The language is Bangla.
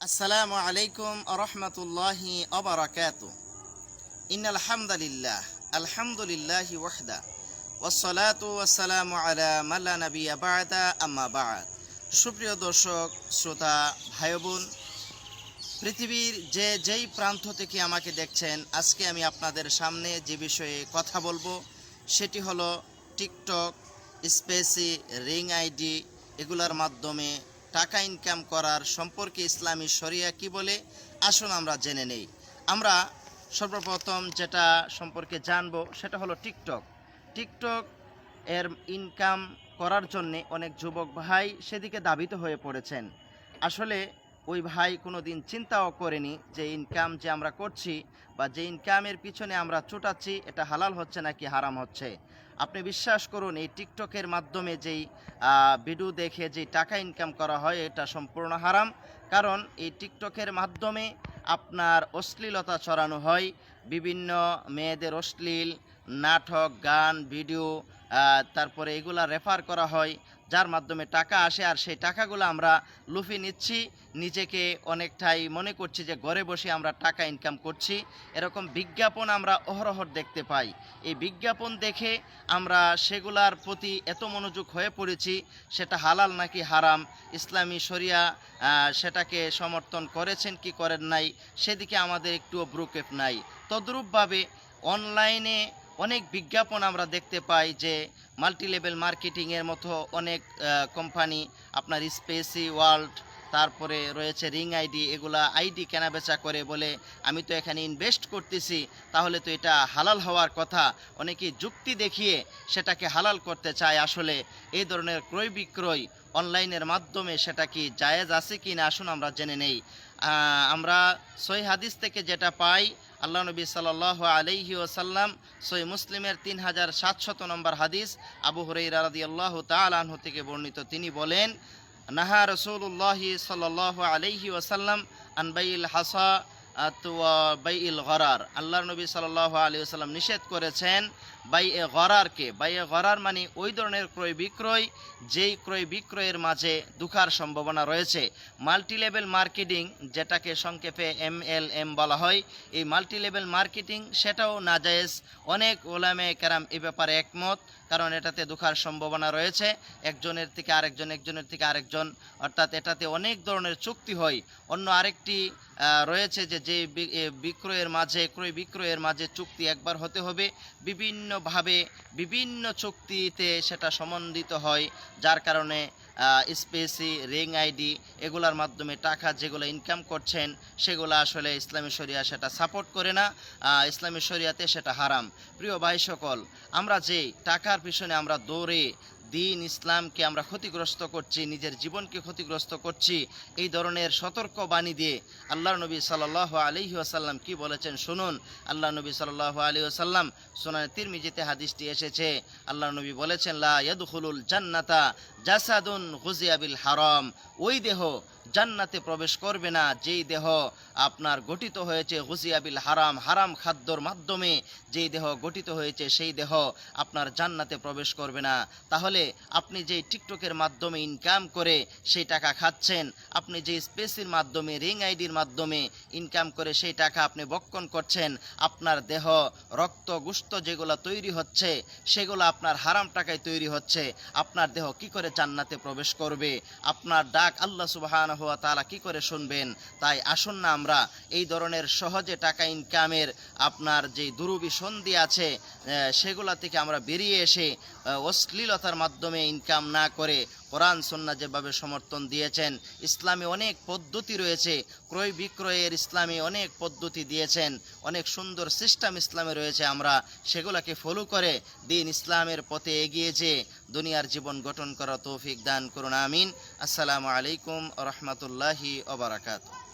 আসসালামু আলাইকুম আরহামতুল্লাহি আবরাকাতু। ইন্নাল হামদুলিল্লাহ আলহামদুলিল্লাহি ওয়াহদা ওয়াসসালাতু ওয়াসসালামু আলা মান লা নাবিয়্যা বা'দা আম্মা বা'দ। সুপ্রিয় দর্শক শ্রোতা ভাই বোন, পৃথিবীর যেই প্রান্ত থেকে আমাকে দেখছেন, আজকে আমি আপনাদের সামনে যে বিষয়ে কথা বলবো সেটি হলো টিকটক, স্পেসি, রিং আইডি এগুলোর মাধ্যমে টাকা ইনকাম করার সম্পর্কে ইসলামী শরিয়া কি বলে, আসুন আমরা জেনে নেই। আমরা সর্বপ্রথম যেটা সম্পর্কে জানবো সেটা হলো টিকটক। টিকটক এর ইনকাম করার জন্যে অনেক যুবক ভাই সেদিকে ধাবিত হয়ে পড়েছেন। আসলে ওই ভাই কোনো দিন চিন্তাও করেনি যে ইনকাম যে আমরা করছি বা যে ইনকামের পিছনে আমরা ছুটাচ্ছি এটা হালাল হচ্ছে নাকি হারাম হচ্ছে। আপনি বিশ্বাস করুন, এই টিকটকের মাধ্যমে যেই ভিডিও দেখে যেই টাকা ইনকাম করা হয় এটা সম্পূর্ণ হারাম। কারণ এই টিকটকের মাধ্যমে আপনার অশ্লীলতা ছড়ানো হয়, বিভিন্ন মেয়েদের অশ্লীল নাটক, গান, ভিডিও, তারপরে এগুলা রেফার করা হয়, যার মাধ্যমে টাকা আসে। আর সেই টাকাগুলো আমরা লুফে নিচ্ছি, নিজেকে অনেকটাই মনে করছি যে ঘরে বসে আমরা টাকা ইনকাম করছি। এরকম বিজ্ঞাপন আমরা অহরহ দেখতে পাই। এই বিজ্ঞাপন দেখে আমরা সেগুলার প্রতি এত মনোযোগ হয়ে পড়েছি, সেটা হালাল নাকি হারাম, ইসলামী শরিয়া সেটাকে সমর্থন করেছেন কি করেন নাই, সেদিকে আমাদের একটুও ভ্রুক্ষেপ নাই। তদ্রূপভাবে অনলাইনে অনেক বিজ্ঞাপন আমরা দেখতে পাই যে মাল্টি লেভেল মার্কেটিংয়ের মতো অনেক কোম্পানি, আপনার স্পেসি ওয়ার্ল্ড, তারপরে রয়েছে রিং আইডি, এগুলা আইডি কেনাবেচা করে বলে আমি তো এখানে ইনভেস্ট করতেছি, তাহলে তো এটা হালাল হওয়ার কথা। অনেকেই যুক্তি দেখিয়ে সেটাকে হালাল করতে চায়। আসলে এই ধরনের ক্রয় বিক্রয় অনলাইনের মাধ্যমে সেটা কি জায়েজ আছে কি না, আসুন আমরা জেনে নেই। আমরা সহিহ হাদিস থেকে যেটা পাই, আল্লাহ নবী সাল্লাল্লাহু আলাইহি ওয়াসাল্লাম, সহিহ মুসলিমের 3700 নম্বর হাদিস, আবু হুরায়রা রাদিয়াল্লাহু তাআলা আনহু থেকে বর্ণিত, তিনি বলেন, নাহা রাসূলুল্লাহ সাল্লাল্লাহু আলাইহি ওয়াসাল্লাম আন বাইল হাসা ওয়া বাইল গরার। আল্লাহর নবী সাল্লাল্লাহু আলাইহি ওয়াসাল্লাম নিষেধ করেছেন বাইয়ে গরারকে। বাইয়ে গরার মানে ওই ধরনের ক্রয় বিক্রয় যেই ক্রয় বিক্রয়ের মাঝে ধোঁকার সম্ভাবনা রয়েছে। মাল্টি লেভেল মার্কেটিং, যেটাকে সংক্ষেপে MLM বলা হয়, এই মাল্টি লেভেল মার্কেটিং সেটাও নাজায়েজ। অনেক ওলামায়ে কেরাম এ ব্যাপারে একমত, কারণ এটাতে ধোঁকার সম্ভাবনা রয়েছে। একজনের থেকে আরেকজন, একজনের থেকে আরেকজন, অর্থাৎ এটাতে অনেক ধরনের চুক্তি হয়। অন্য আরেকটি রয়েছে যে বিক্রয়ের মাঝে, ক্রয় বিক্রয়ের মাঝে চুক্তি একবার হতে হবে, বিভিন্নভাবে বিভিন্ন চুক্তিতে সেটা সম্বন্ধিত হয়, যার কারণে স্পেসি, রিং আইডি এগুলার মাধ্যমে টাকা যেগুলো ইনকাম করছেন সেগুলো আসলে ইসলামী শরিয়া সেটা সাপোর্ট করে না, ইসলামী শরিয়াতে সেটা হারাম। প্রিয় ভাই সকল, আমরা যে টাকার পিছনে আমরা দৌড়ে দিন ইসলামকে আমরা ক্ষতিগ্রস্ত করছি, নিজের জীবনকে ক্ষতিগ্রস্ত করছি, এই ধরনের সতর্ক বাণী দিয়ে আল্লাহর নবী সাল্লাল্লাহু আলাইহি ওয়াসাল্লাম কি বলেছেন শুনুন। আল্লাহ নবী সাল্লাল্লাহু আলাইহি ওয়াসাল্লাম, সুনানে তিরমিজিতে হাদিসটি এসেছে, আল্লাহ নবী বলেছেন, লা ইয়াদখুলুল জান্নাতা জাসাদুন গুজিয়া বিল হারাম। ওই দেহ জান্নাতে প্রবেশ করবে না যেই দেহ আপনার গঠিত হয়েছে গুজিয়া বিল হারাম, হারাম খাদ্যর মাধ্যমে যেই দেহ গঠিত হয়েছে সেই দেহ আপনার জান্নাতে প্রবেশ করবে না। তাহলে আপনি যেই টিকটকের মাধ্যমে ইনকাম করে সেই টাকা খাচ্ছেন, আপনি যেই স্পেসির মাধ্যমে, রিং আইডির মাধ্যমে ইনকাম করে সেই টাকা আপনি ভক্ষণ করছেন, আপনার দেহ রক্ত গোশত যেগুলো তৈরি হচ্ছে সেগুলো আপনার হারাম টাকায় তৈরি হচ্ছে। আপনার দেহ কি করে জান্নাতে প্রবেশ করবে? আপনার ডাক আল্লাহ সুবহানাহু ওয়া তাআলা কি করে শুনবেন? তাই আসুন না আমরা এই ধরনের সহজে টাকা ইনকামের আপনার যে দুরভিসন্ধি আছে সেগুলা থেকে আমরা বেরিয়ে এসে অশ্লীলতার মাধ্যমে ইনকাম না করে কোরআন সুন্নাহ যেভাবে সমর্থন দিয়েছেন, ইসলামে অনেক পদ্ধতি রয়েছে, ক্রয় বিক্রয়ের ইসলামে অনেক পদ্ধতি দিয়েছেন, অনেক সুন্দর সিস্টেম ইসলামে রয়েছে, আমরা সেগুলোকে ফলো করে দিন ইসলামের পথে এগিয়ে যেয়ে দুনিয়ার জীবন গঠন করার তৌফিক দান করুন, আমিন। আসসালামু আলাইকুম ওয়া রাহমাতুল্লাহি ওয়া বারাকাতুহু।